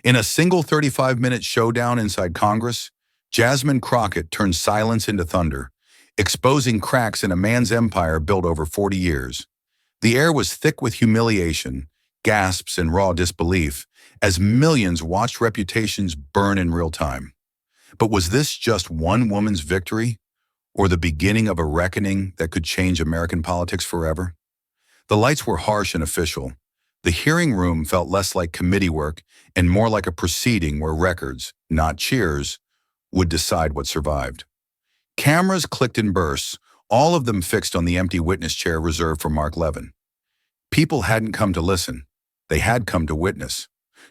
In a single 35-minute showdown inside Congress, Jasmine Crockett turned silence into thunder, exposing cracks in a man's empire built over 40 years. The air was thick with humiliation, gasps, and raw disbelief as millions watched reputations burn in real time. But was this just one woman's victory, or the beginning of a reckoning that could change American politics forever? The lights were harsh and official. The hearing room felt less like committee work and more like a proceeding where records, not cheers, would decide what survived. Cameras clicked in bursts, all of them fixed on the empty witness chair reserved for Mark Levin. People hadn't come to listen. They had come to witness,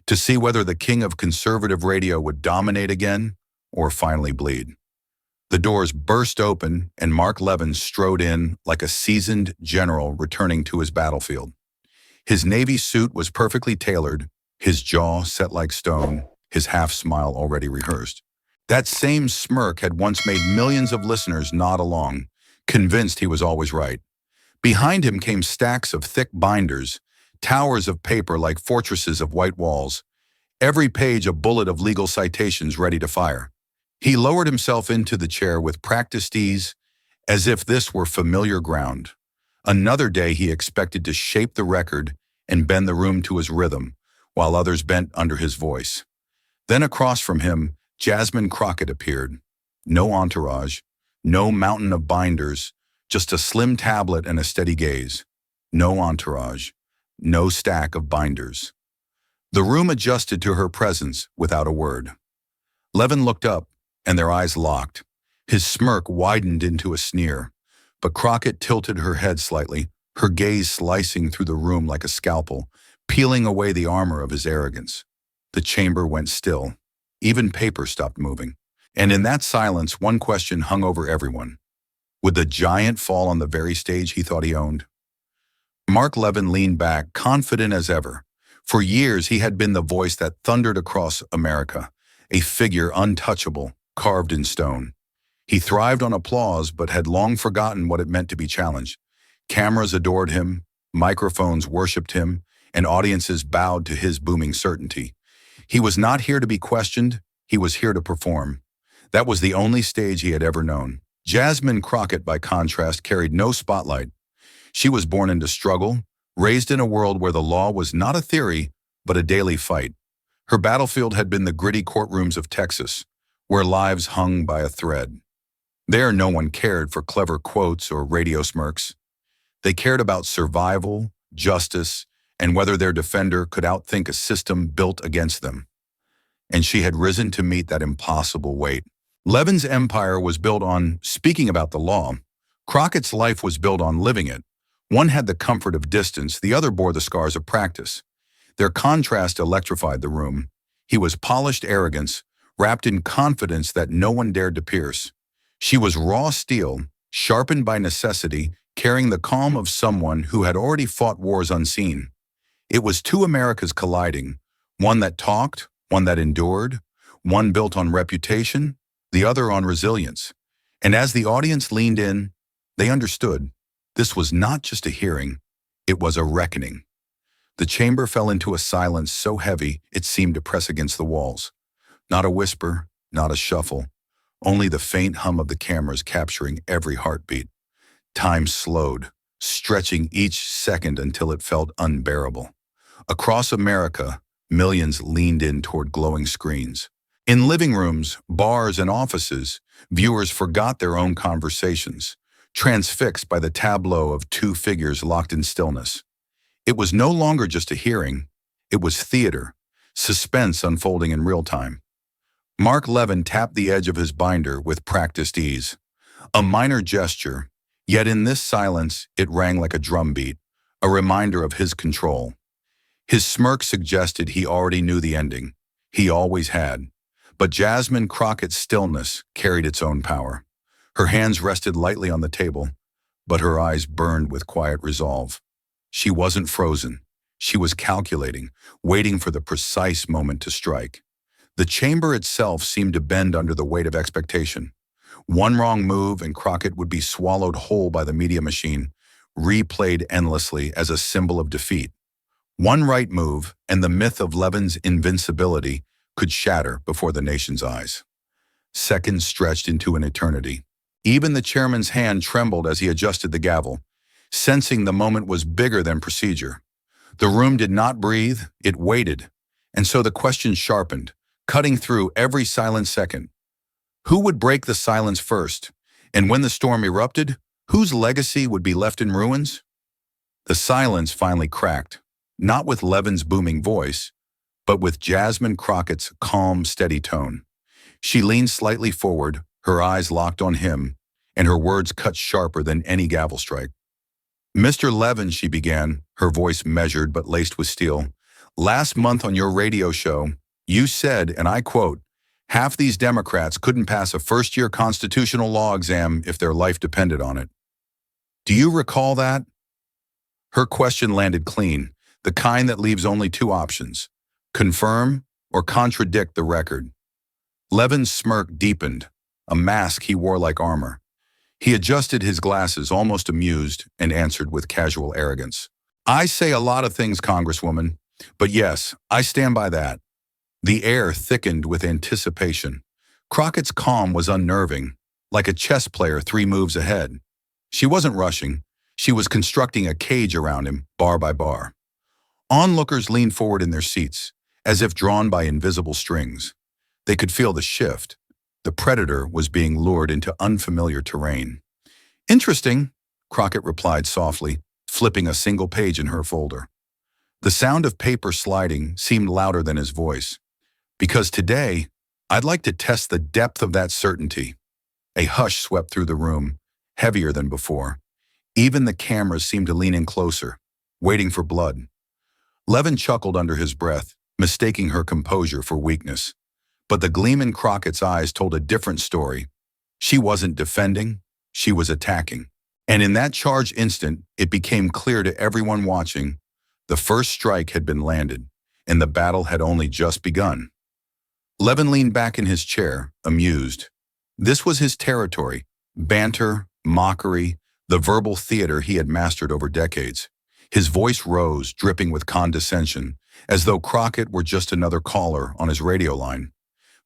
to see whether the king of conservative radio would dominate again or finally bleed. The doors burst open and Mark Levin strode in like a seasoned general returning to his battlefield. His navy suit was perfectly tailored, his jaw set like stone, his half-smile already rehearsed. That same smirk had once made millions of listeners nod along, convinced he was always right. Behind him came stacks of thick binders, towers of paper like fortresses of white walls, every page a bullet of legal citations ready to fire. He lowered himself into the chair with practiced ease, as if this were familiar ground. Another day he expected to shape the record and bend the room to his rhythm, while others bent under his voice. Then across from him, Jasmine Crockett appeared. No entourage, no mountain of binders, just a slim tablet and a steady gaze. No entourage, no stack of binders. The room adjusted to her presence without a word. Levin looked up, and their eyes locked. His smirk widened into a sneer, but Crockett tilted her head slightly, her gaze slicing through the room like a scalpel, peeling away the armor of his arrogance. The chamber went still. Even paper stopped moving. And in that silence, one question hung over everyone. Would the giant fall on the very stage he thought he owned? Mark Levin leaned back, confident as ever. For years, he had been the voice that thundered across America, a figure untouchable, carved in stone. He thrived on applause, but had long forgotten what it meant to be challenged. Cameras adored him, microphones worshipped him, and audiences bowed to his booming certainty. He was not here to be questioned, he was here to perform. That was the only stage he had ever known. Jasmine Crockett, by contrast, carried no spotlight. She was born into struggle, raised in a world where the law was not a theory, but a daily fight. Her battlefield had been the gritty courtrooms of Texas, where lives hung by a thread. There, no one cared for clever quotes or radio smirks. They cared about survival, justice, and whether their defender could outthink a system built against them. And she had risen to meet that impossible weight. Levin's empire was built on speaking about the law. Crockett's life was built on living it. One had the comfort of distance, the other bore the scars of practice. Their contrast electrified the room. He was polished arrogance, wrapped in confidence that no one dared to pierce. She was raw steel, sharpened by necessity, carrying the calm of someone who had already fought wars unseen. It was two Americas colliding, one that talked, one that endured, one built on reputation, the other on resilience. And as the audience leaned in, they understood. This was not just a hearing, it was a reckoning. The chamber fell into a silence so heavy it seemed to press against the walls. Not a whisper, not a shuffle, only the faint hum of the cameras capturing every heartbeat. Time slowed, stretching each second until it felt unbearable. Across America, millions leaned in toward glowing screens. In living rooms, bars, and offices, viewers forgot their own conversations, transfixed by the tableau of two figures locked in stillness. It was no longer just a hearing, it was theater, suspense unfolding in real time. Mark Levin tapped the edge of his binder with practiced ease. A minor gesture, yet in this silence it rang like a drumbeat, a reminder of his control. His smirk suggested he already knew the ending. He always had. But Jasmine Crockett's stillness carried its own power. Her hands rested lightly on the table, but her eyes burned with quiet resolve. She wasn't frozen. She was calculating, waiting for the precise moment to strike. The chamber itself seemed to bend under the weight of expectation. One wrong move and Crockett would be swallowed whole by the media machine, replayed endlessly as a symbol of defeat. One right move, and the myth of Levin's invincibility could shatter before the nation's eyes. Seconds stretched into an eternity. Even the chairman's hand trembled as he adjusted the gavel, sensing the moment was bigger than procedure. The room did not breathe, it waited, and so the question sharpened, cutting through every silent second. Who would break the silence first? And when the storm erupted, whose legacy would be left in ruins? The silence finally cracked, not with Levin's booming voice, but with Jasmine Crockett's calm, steady tone. She leaned slightly forward, her eyes locked on him, and her words cut sharper than any gavel strike. "Mr. Levin," she began, her voice measured but laced with steel, "last month on your radio show, you said, and I quote, 'Half these Democrats couldn't pass a first-year constitutional law exam if their life depended on it.' Do you recall that?" Her question landed clean, the kind that leaves only two options: confirm or contradict the record. Levin's smirk deepened, a mask he wore like armor. He adjusted his glasses, almost amused, and answered with casual arrogance. "I say a lot of things, Congresswoman, but yes, I stand by that." The air thickened with anticipation. Crockett's calm was unnerving, like a chess player 3 moves ahead. She wasn't rushing. She was constructing a cage around him, bar by bar. Onlookers leaned forward in their seats, as if drawn by invisible strings. They could feel the shift. The predator was being lured into unfamiliar terrain. "Interesting," Crockett replied softly, flipping a single page in her folder. The sound of paper sliding seemed louder than his voice. "Because today, I'd like to test the depth of that certainty." A hush swept through the room, heavier than before. Even the cameras seemed to lean in closer, waiting for blood. Levin chuckled under his breath, mistaking her composure for weakness. But the gleam in Crockett's eyes told a different story. She wasn't defending, she was attacking. And in that charged instant, it became clear to everyone watching, the first strike had been landed, and the battle had only just begun. Levin leaned back in his chair, amused. This was his territory: banter, mockery, the verbal theater he had mastered over decades. His voice rose, dripping with condescension, as though Crockett were just another caller on his radio line.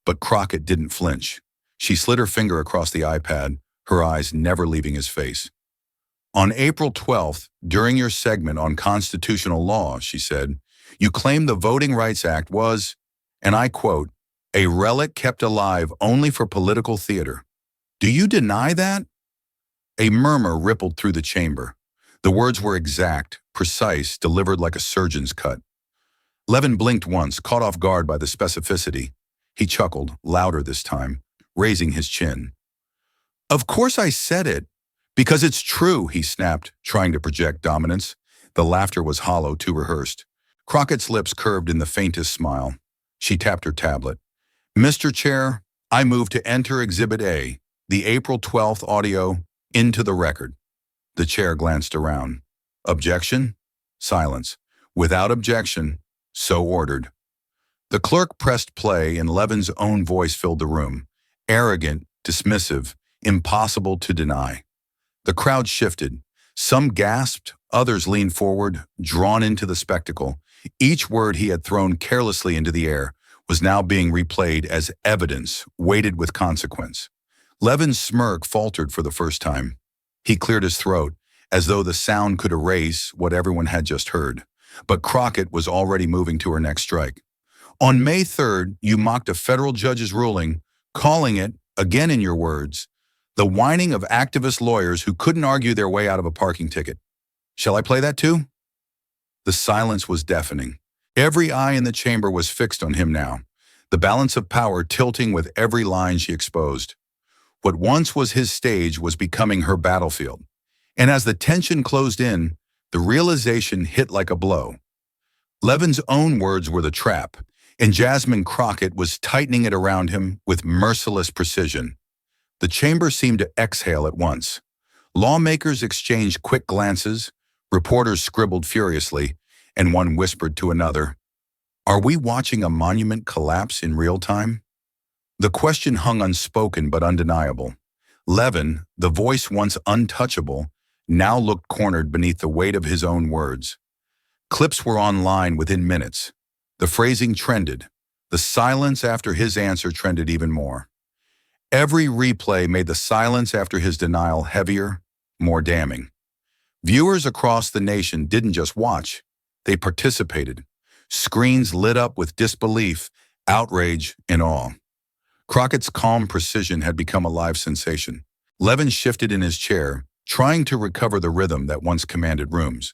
But Crockett didn't flinch. She slid her finger across the iPad, her eyes never leaving his face. "On April 12th, during your segment on constitutional law," she said, "you claimed the Voting Rights Act was, and I quote, 'a relic kept alive only for political theater.' Do you deny that?" A murmur rippled through the chamber. The words were exact, precise, delivered like a surgeon's cut. Levin blinked once, caught off guard by the specificity. He chuckled, louder this time, raising his chin. "Of course I said it, because it's true," he snapped, trying to project dominance. The laughter was hollow, too rehearsed. Crockett's lips curved in the faintest smile. She tapped her tablet. "Mr. Chair, I move to enter Exhibit A, the April 12th audio, into the record." The chair glanced around. "Objection?" Silence. "Without objection, so ordered." The clerk pressed play, and Levin's own voice filled the room. Arrogant, dismissive, impossible to deny. The crowd shifted. Some gasped, others leaned forward, drawn into the spectacle. Each word he had thrown carelessly into the air was now being replayed as evidence, weighted with consequence. Levin's smirk faltered for the first time. He cleared his throat, as though the sound could erase what everyone had just heard. But Crockett was already moving to her next strike. "On May 3rd, you mocked a federal judge's ruling, calling it, again in your words, the whining of activist lawyers who couldn't argue their way out of a parking ticket. Shall I play that too?" The silence was deafening. Every eye in the chamber was fixed on him now, the balance of power tilting with every line she exposed. What once was his stage was becoming her battlefield. And as the tension closed in, the realization hit like a blow. Levin's own words were the trap, and Jasmine Crockett was tightening it around him with merciless precision. The chamber seemed to exhale at once. Lawmakers exchanged quick glances, reporters scribbled furiously, and one whispered to another, "Are we watching a monument collapse in real time?" The question hung unspoken but undeniable. Levin, the voice once untouchable, now looked cornered beneath the weight of his own words. Clips were online within minutes. The phrasing trended. The silence after his answer trended even more. Every replay made the silence after his denial heavier, more damning. Viewers across the nation didn't just watch, they participated. Screens lit up with disbelief, outrage, and awe. Crockett's calm precision had become a live sensation. Levin shifted in his chair, trying to recover the rhythm that once commanded rooms.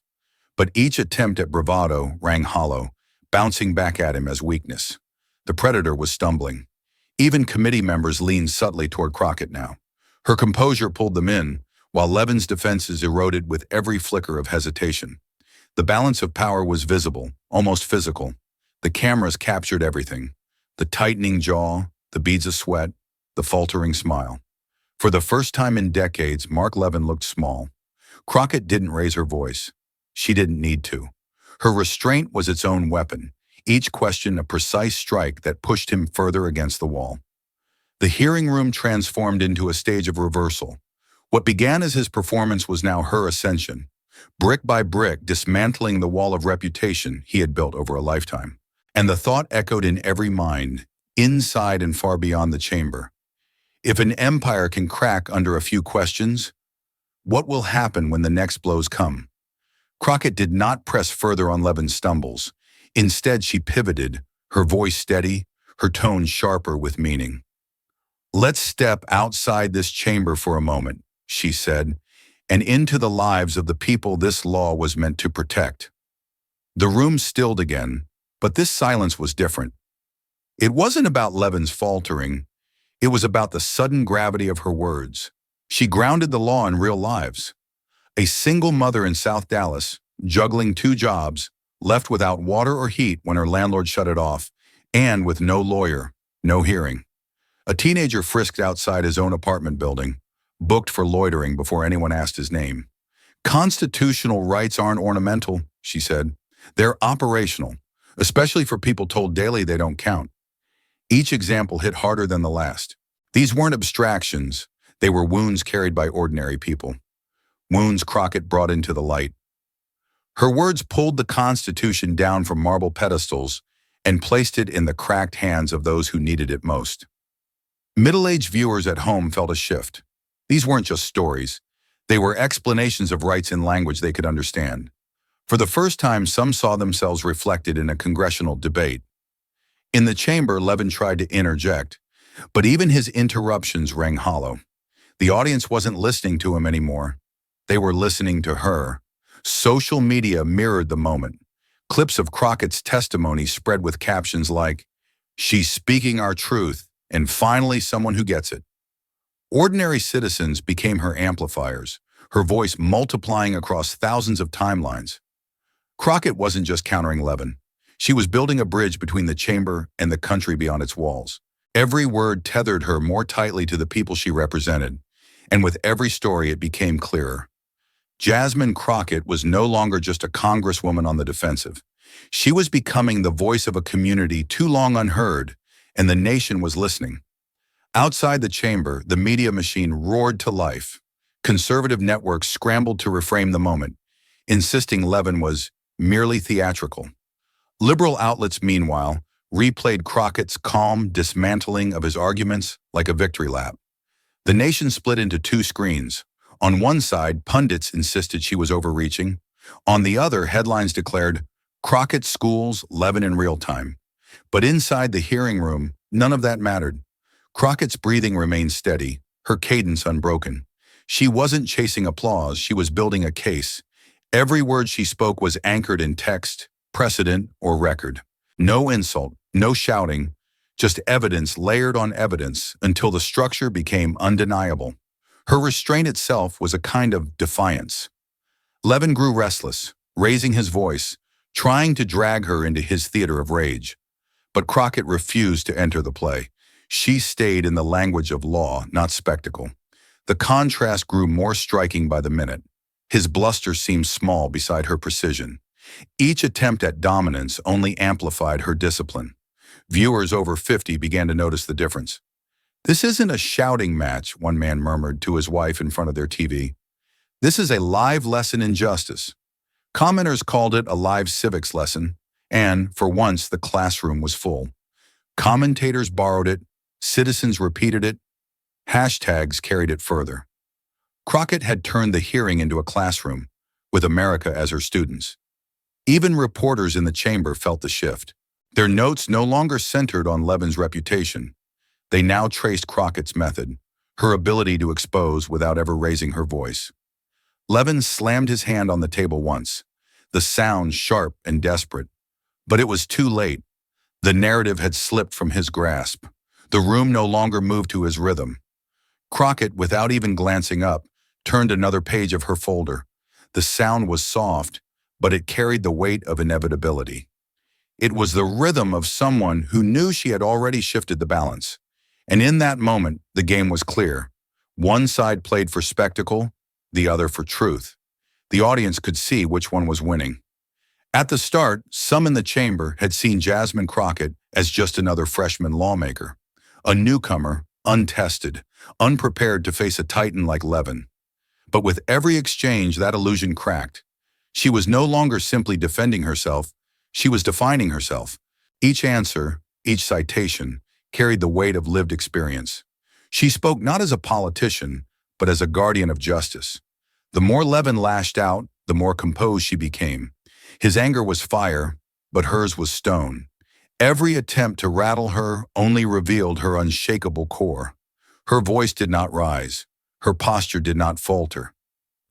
But each attempt at bravado rang hollow, bouncing back at him as weakness. The predator was stumbling. Even committee members leaned subtly toward Crockett now. Her composure pulled them in, while Levin's defenses eroded with every flicker of hesitation. The balance of power was visible, almost physical. The cameras captured everything. The tightening jaw, the beads of sweat, the faltering smile. For the first time in decades, Mark Levin looked small. Crockett didn't raise her voice. She didn't need to. Her restraint was its own weapon, each question a precise strike that pushed him further against the wall. The hearing room transformed into a stage of reversal. What began as his performance was now her ascension, brick by brick dismantling the wall of reputation he had built over a lifetime. And the thought echoed in every mind, inside and far beyond the chamber. If an empire can crack under a few questions, what will happen when the next blows come? Crockett did not press further on Levin's stumbles. Instead, she pivoted, her voice steady, her tone sharper with meaning. "Let's step outside this chamber for a moment," she said, "and into the lives of the people this law was meant to protect." The room stilled again, but this silence was different. It wasn't about Levin's faltering. It was about the sudden gravity of her words. She grounded the law in real lives. A single mother in South Dallas, juggling 2 jobs, left without water or heat when her landlord shut it off, and with no lawyer, no hearing. A teenager frisked outside his own apartment building, booked for loitering before anyone asked his name. "Constitutional rights aren't ornamental," she said. "They're operational, especially for people told daily they don't count." Each example hit harder than the last. These weren't abstractions. They were wounds carried by ordinary people. Wounds Crockett brought into the light. Her words pulled the Constitution down from marble pedestals and placed it in the cracked hands of those who needed it most. Middle-aged viewers at home felt a shift. These weren't just stories. They were explanations of rights in language they could understand. For the first time, some saw themselves reflected in a congressional debate. In the chamber, Levin tried to interject, but even his interruptions rang hollow. The audience wasn't listening to him anymore. They were listening to her. Social media mirrored the moment. Clips of Crockett's testimony spread with captions like, "She's speaking our truth, and finally someone who gets it." Ordinary citizens became her amplifiers, her voice multiplying across thousands of timelines. Crockett wasn't just countering Levin. She was building a bridge between the chamber and the country beyond its walls. Every word tethered her more tightly to the people she represented, and with every story it became clearer. Jasmine Crockett was no longer just a congresswoman on the defensive. She was becoming the voice of a community too long unheard, and the nation was listening. Outside the chamber, the media machine roared to life. Conservative networks scrambled to reframe the moment, insisting Levin was merely theatrical. Liberal outlets, meanwhile, replayed Crockett's calm dismantling of his arguments like a victory lap. The nation split into 2 screens. On one side, pundits insisted she was overreaching. On the other, headlines declared, "Crockett schools Levin in real time." But inside the hearing room, none of that mattered. Crockett's breathing remained steady, her cadence unbroken. She wasn't chasing applause, she was building a case. Every word she spoke was anchored in text, precedent, or record. No insult, no shouting, just evidence layered on evidence until the structure became undeniable. Her restraint itself was a kind of defiance. Levin grew restless, raising his voice, trying to drag her into his theater of rage. But Crockett refused to enter the play. She stayed in the language of law, not spectacle. The contrast grew more striking by the minute. His bluster seemed small beside her precision. Each attempt at dominance only amplified her discipline. Viewers over 50 began to notice the difference. "This isn't a shouting match," one man murmured to his wife in front of their TV. "This is a live lesson in justice." Commenters called it a live civics lesson, and, for once, the classroom was full. Commentators borrowed it, citizens repeated it, hashtags carried it further. Crockett had turned the hearing into a classroom, with America as her students. Even reporters in the chamber felt the shift. Their notes no longer centered on Levin's reputation. They now traced Crockett's method, her ability to expose without ever raising her voice. Levin slammed his hand on the table once, the sound sharp and desperate. But it was too late. The narrative had slipped from his grasp. The room no longer moved to his rhythm. Crockett, without even glancing up, turned another page of her folder. The sound was soft, but it carried the weight of inevitability. It was the rhythm of someone who knew she had already shifted the balance. And in that moment, the game was clear. One side played for spectacle, the other for truth. The audience could see which one was winning. At the start, some in the chamber had seen Jasmine Crockett as just another freshman lawmaker, a newcomer, untested, unprepared to face a titan like Levin. But with every exchange, that illusion cracked. She was no longer simply defending herself, she was defining herself. Each answer, each citation, carried the weight of lived experience. She spoke not as a politician, but as a guardian of justice. The more Levin lashed out, the more composed she became. His anger was fire, but hers was stone. Every attempt to rattle her only revealed her unshakable core. Her voice did not rise. Her posture did not falter.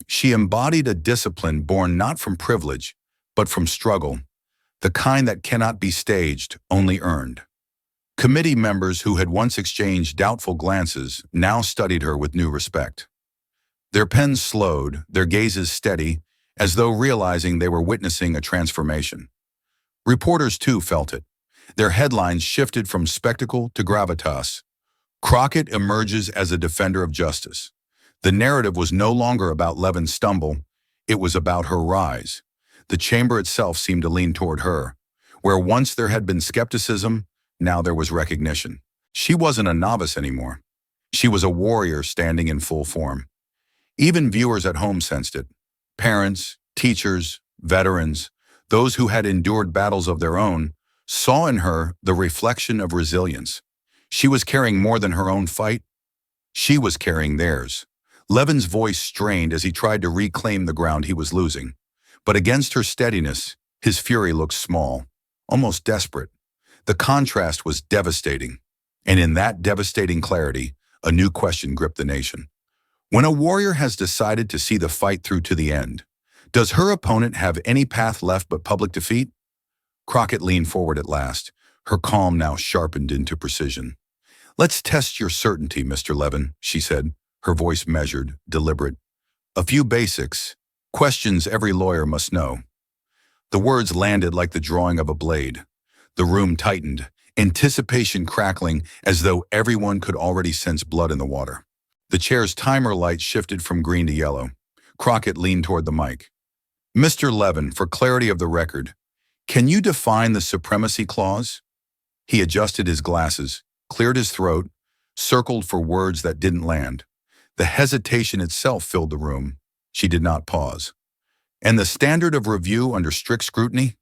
She embodied a discipline born not from privilege, but from struggle, the kind that cannot be staged, only earned. Committee members who had once exchanged doubtful glances now studied her with new respect. Their pens slowed, their gazes steady, as though realizing they were witnessing a transformation. Reporters too felt it. Their headlines shifted from spectacle to gravitas. Crockett emerges as a defender of justice. The narrative was no longer about Levin's stumble, it was about her rise. The chamber itself seemed to lean toward her. Where once there had been skepticism, now there was recognition. She wasn't a novice anymore. She was a warrior standing in full form. Even viewers at home sensed it. Parents, teachers, veterans, those who had endured battles of their own, saw in her the reflection of resilience. She was carrying more than her own fight. She was carrying theirs. Levin's voice strained as he tried to reclaim the ground he was losing. But against her steadiness, his fury looked small, almost desperate. The contrast was devastating. And in that devastating clarity, a new question gripped the nation. When a warrior has decided to see the fight through to the end, does her opponent have any path left but public defeat? Crockett leaned forward at last, her calm now sharpened into precision. "Let's test your certainty, Mr. Levin," she said, her voice measured, deliberate. "A few basics, questions every lawyer must know." The words landed like the drawing of a blade. The room tightened, anticipation crackling as though everyone could already sense blood in the water. The chair's timer light shifted from green to yellow. Crockett leaned toward the mic. "Mr. Levin, for clarity of the record, can you define the supremacy clause?" He adjusted his glasses, cleared his throat, circled for words that didn't land. The hesitation itself filled the room. She did not pause. "And the standard of review under strict scrutiny?"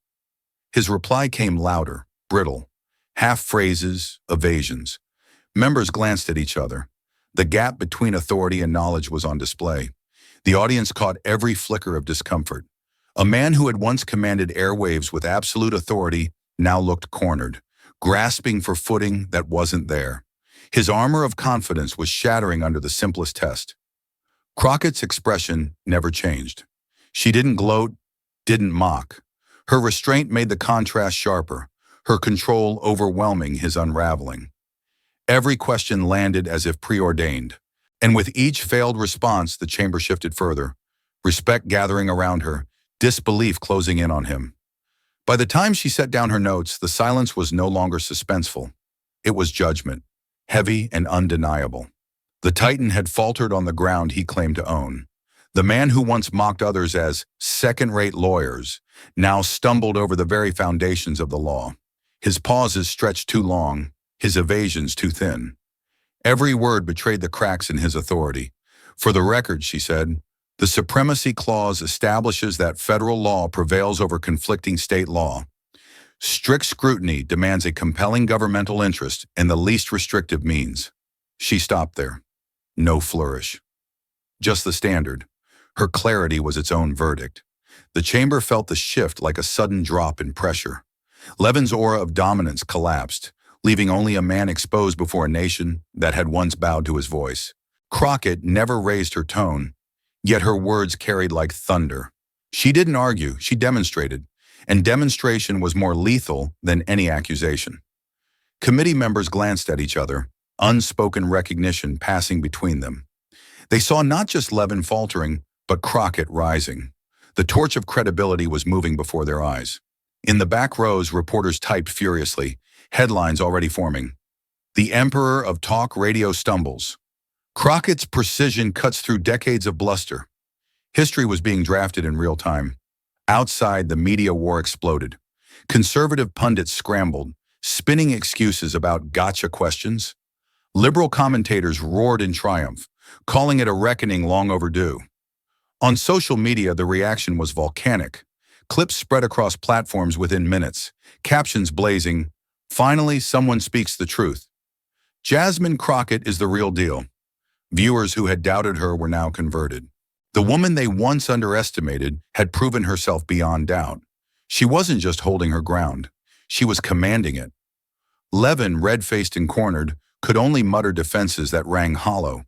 His reply came louder, brittle, half phrases, evasions. Members glanced at each other. The gap between authority and knowledge was on display. The audience caught every flicker of discomfort. A man who had once commanded airwaves with absolute authority now looked cornered, grasping for footing that wasn't there. His armor of confidence was shattering under the simplest test. Crockett's expression never changed. She didn't gloat, didn't mock. Her restraint made the contrast sharper, her control overwhelming his unraveling. Every question landed as if preordained, and with each failed response, the chamber shifted further, respect gathering around her, disbelief closing in on him. By the time she set down her notes, the silence was no longer suspenseful. It was judgment, heavy and undeniable. The Titan had faltered on the ground he claimed to own. The man who once mocked others as second-rate lawyers now stumbled over the very foundations of the law. His pauses stretched too long, his evasions too thin. Every word betrayed the cracks in his authority. "For the record," she said, The Supremacy Clause establishes that federal law prevails over conflicting state law. Strict scrutiny demands a compelling governmental interest in the least restrictive means. She stopped there. No flourish. Just the standard. Her clarity was its own verdict. The chamber felt the shift like a sudden drop in pressure. Levin's aura of dominance collapsed, leaving only a man exposed before a nation that had once bowed to his voice. Crockett never raised her tone, yet her words carried like thunder. She didn't argue, she demonstrated, and demonstration was more lethal than any accusation. Committee members glanced at each other, unspoken recognition passing between them. They saw not just Levin faltering, but Crockett rising. The torch of credibility was moving before their eyes. In the back rows, reporters typed furiously, headlines already forming. The Emperor of Talk Radio stumbles. Crockett's precision cuts through decades of bluster. History was being drafted in real time. Outside, the media war exploded. Conservative pundits scrambled, spinning excuses about gotcha questions. Liberal commentators roared in triumph, calling it a reckoning long overdue. On social media, the reaction was volcanic. Clips spread across platforms within minutes, captions blazing, "Finally, someone speaks the truth. Jasmine Crockett is the real deal." Viewers who had doubted her were now converted. The woman they once underestimated had proven herself beyond doubt. She wasn't just holding her ground. She was commanding it. Levin, red-faced and cornered, could only mutter defenses that rang hollow.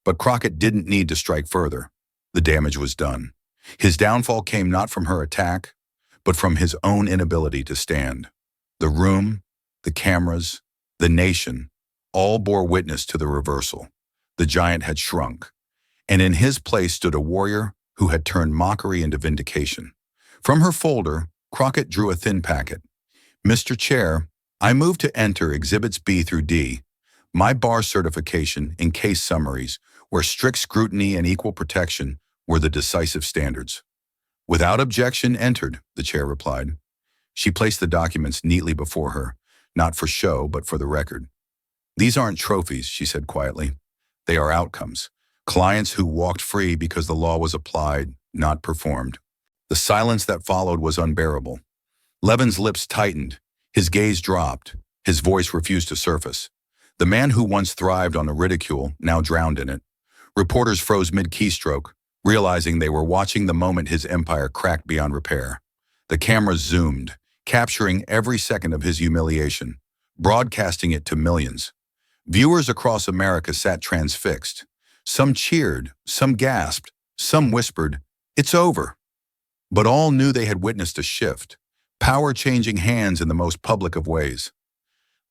But Crockett didn't need to strike further. The damage was done. His downfall came not from her attack, but from his own inability to stand. The room, the cameras, the nation, all bore witness to the reversal. The giant had shrunk, and in his place stood a warrior who had turned mockery into vindication. From her folder, Crockett drew a thin packet. "Mr. Chair, I move to enter Exhibits B through D, my bar certification in case summaries, where strict scrutiny and equal protection were the decisive standards." "Without objection, entered," the chair replied. She placed the documents neatly before her, not for show, but for the record. "These aren't trophies," she said quietly. "They are outcomes. Clients who walked free because the law was applied, not performed." The silence that followed was unbearable. Levin's lips tightened, his gaze dropped, his voice refused to surface. The man who once thrived on the ridicule now drowned in it. Reporters froze mid-keystroke, realizing they were watching the moment his empire cracked beyond repair. The cameras zoomed, capturing every second of his humiliation, broadcasting it to millions. Viewers across America sat transfixed. Some cheered, some gasped, some whispered, "It's over." But all knew they had witnessed a shift, power changing hands in the most public of ways.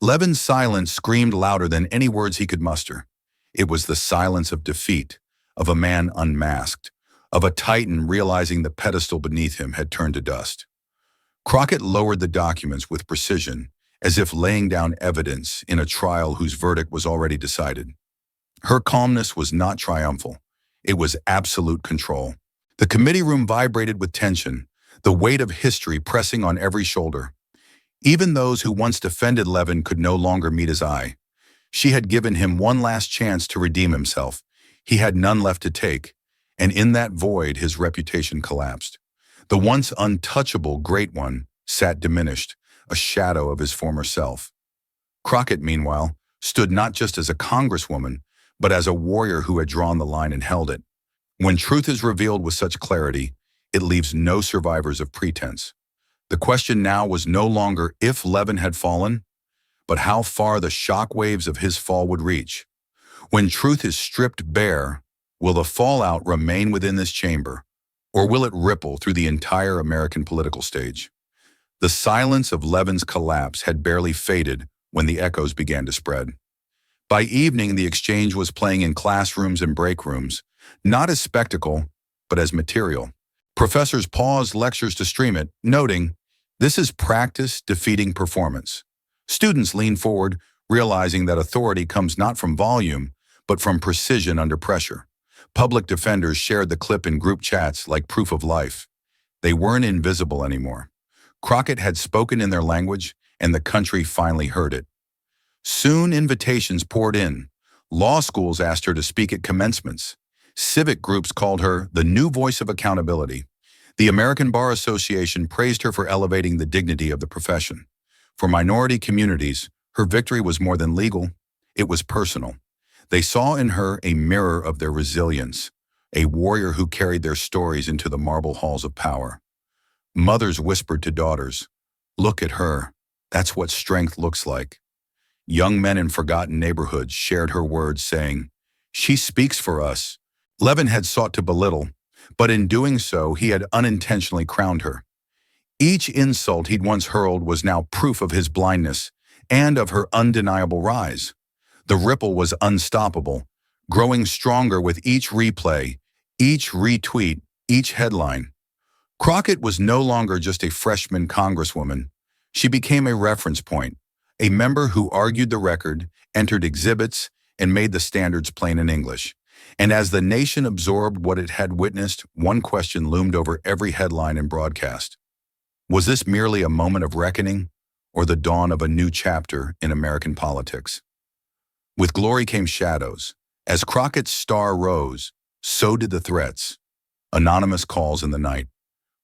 Levin's silence screamed louder than any words he could muster. It was the silence of defeat, of a man unmasked, of a titan realizing the pedestal beneath him had turned to dust. Crockett lowered the documents with precision, as if laying down evidence in a trial whose verdict was already decided. Her calmness was not triumphal. It was absolute control. The committee room vibrated with tension, the weight of history pressing on every shoulder. Even those who once defended Levin could no longer meet his eye. She had given him one last chance to redeem himself. He had none left to take, and in that void his reputation collapsed. The once untouchable great one sat diminished, a shadow of his former self. Crockett, meanwhile, stood not just as a congresswoman, but as a warrior who had drawn the line and held it. When truth is revealed with such clarity, it leaves no survivors of pretense. The question now was no longer if Levin had fallen, but how far the shock waves of his fall would reach. When truth is stripped bare, will the fallout remain within this chamber, or will it ripple through the entire American political stage? The silence of Levin's collapse had barely faded when the echoes began to spread. By evening, the exchange was playing in classrooms and break rooms, not as spectacle, but as material. Professors paused lectures to stream it, noting, "This is practice defeating performance." Students leaned forward, realizing that authority comes not from volume, but from precision under pressure. Public defenders shared the clip in group chats like proof of life. They weren't invisible anymore. Crockett had spoken in their language, and the country finally heard it. Soon invitations poured in. Law schools asked her to speak at commencements. Civic groups called her the new voice of accountability. The American Bar Association praised her for elevating the dignity of the profession. For minority communities, her victory was more than legal, it was personal. They saw in her a mirror of their resilience, a warrior who carried their stories into the marble halls of power. Mothers whispered to daughters, "Look at her. That's what strength looks like." Young men in forgotten neighborhoods shared her words, saying, "She speaks for us." Levin had sought to belittle, but in doing so, he had unintentionally crowned her. Each insult he'd once hurled was now proof of his blindness and of her undeniable rise. The ripple was unstoppable, growing stronger with each replay, each retweet, each headline. Crockett was no longer just a freshman congresswoman. She became a reference point, a member who argued the record, entered exhibits, and made the standards plain in English. And as the nation absorbed what it had witnessed, one question loomed over every headline and broadcast. Was this merely a moment of reckoning, or the dawn of a new chapter in American politics? With glory came shadows. As Crockett's star rose, so did the threats. Anonymous calls in the night,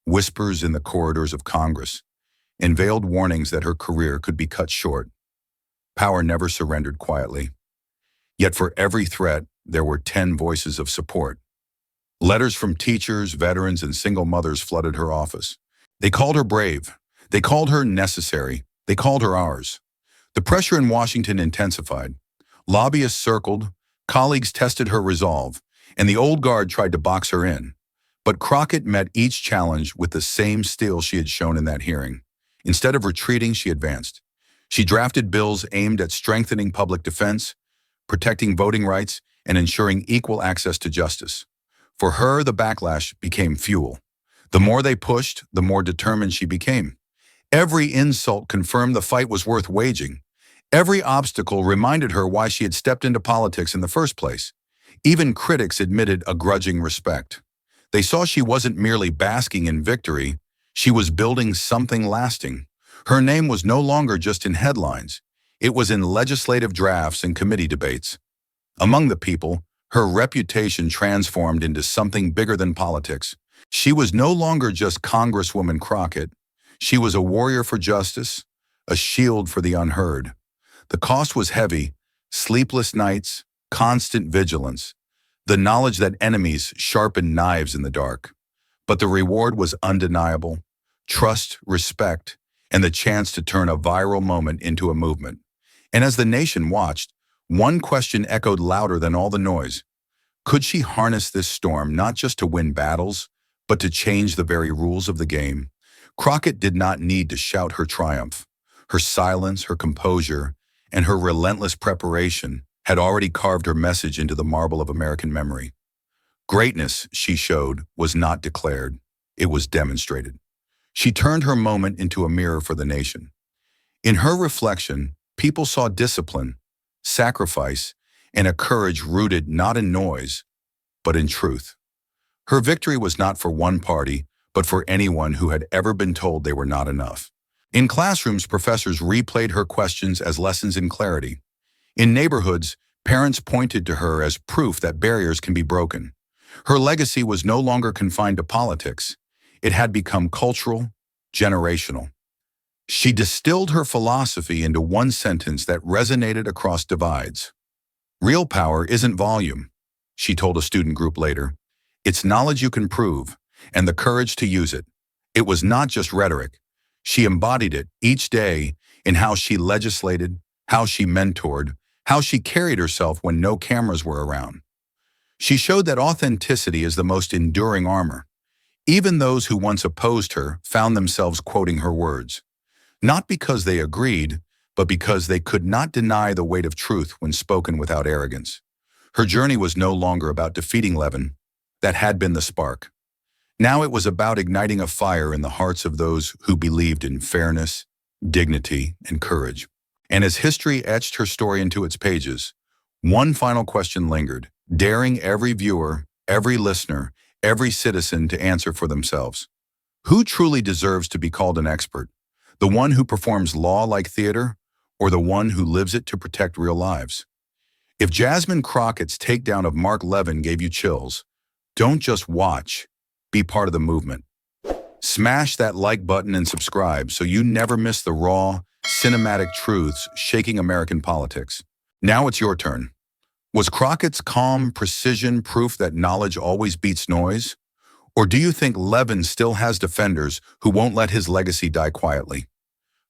whispers in the corridors of Congress, and veiled warnings that her career could be cut short. Power never surrendered quietly. Yet for every threat, there were 10 voices of support. Letters from teachers, veterans, and single mothers flooded her office. They called her brave. They called her necessary. They called her ours. The pressure in Washington intensified. Lobbyists circled, colleagues tested her resolve, and the old guard tried to box her in. But Crockett met each challenge with the same steel she had shown in that hearing. Instead of retreating, she advanced. She drafted bills aimed at strengthening public defense, protecting voting rights, and ensuring equal access to justice. For her, the backlash became fuel. The more they pushed, the more determined she became. Every insult confirmed the fight was worth waging. Every obstacle reminded her why she had stepped into politics in the first place. Even critics admitted a grudging respect. They saw she wasn't merely basking in victory, she was building something lasting. Her name was no longer just in headlines. It was in legislative drafts and committee debates. Among the people, her reputation transformed into something bigger than politics. She was no longer just Congresswoman Crockett. She was a warrior for justice, a shield for the unheard. The cost was heavy: sleepless nights, constant vigilance, the knowledge that enemies sharpened knives in the dark. But the reward was undeniable: trust, respect, and the chance to turn a viral moment into a movement. And as the nation watched, one question echoed louder than all the noise. Could she harness this storm not just to win battles, but to change the very rules of the game? Crockett did not need to shout her triumph. Her silence, her composure, and her relentless preparation had already carved her message into the marble of American memory. Greatness, she showed, was not declared. It was demonstrated. She turned her moment into a mirror for the nation. In her reflection, people saw discipline, sacrifice, and a courage rooted not in noise, but in truth. Her victory was not for one party, but for anyone who had ever been told they were not enough. In classrooms, professors replayed her questions as lessons in clarity. In neighborhoods, parents pointed to her as proof that barriers can be broken. Her legacy was no longer confined to politics. It had become cultural, generational. She distilled her philosophy into one sentence that resonated across divides. "Real power isn't volume," she told a student group later. "It's knowledge you can prove, and the courage to use it." It was not just rhetoric. She embodied it each day in how she legislated, how she mentored, how she carried herself when no cameras were around. She showed that authenticity is the most enduring armor. Even those who once opposed her found themselves quoting her words, not because they agreed, but because they could not deny the weight of truth when spoken without arrogance. Her journey was no longer about defeating Levin. That had been the spark. Now it was about igniting a fire in the hearts of those who believed in fairness, dignity, and courage. And as history etched her story into its pages, one final question lingered, daring every viewer, every listener, every citizen to answer for themselves. Who truly deserves to be called an expert? The one who performs law like theater, or the one who lives it to protect real lives? If Jasmine Crockett's takedown of Mark Levin gave you chills, don't just watch, be part of the movement. Smash that like button and subscribe so you never miss the raw, cinematic truths shaking American politics. Now it's your turn. Was Crockett's calm precision proof that knowledge always beats noise? Or do you think Levin still has defenders who won't let his legacy die quietly?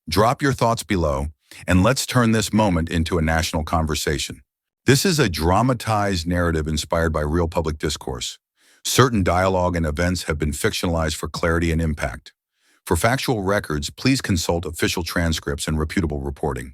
Drop your thoughts below, and let's turn this moment into a national conversation. This is a dramatized narrative inspired by real public discourse. Certain dialogue and events have been fictionalized for clarity and impact. For factual records, please consult official transcripts and reputable reporting.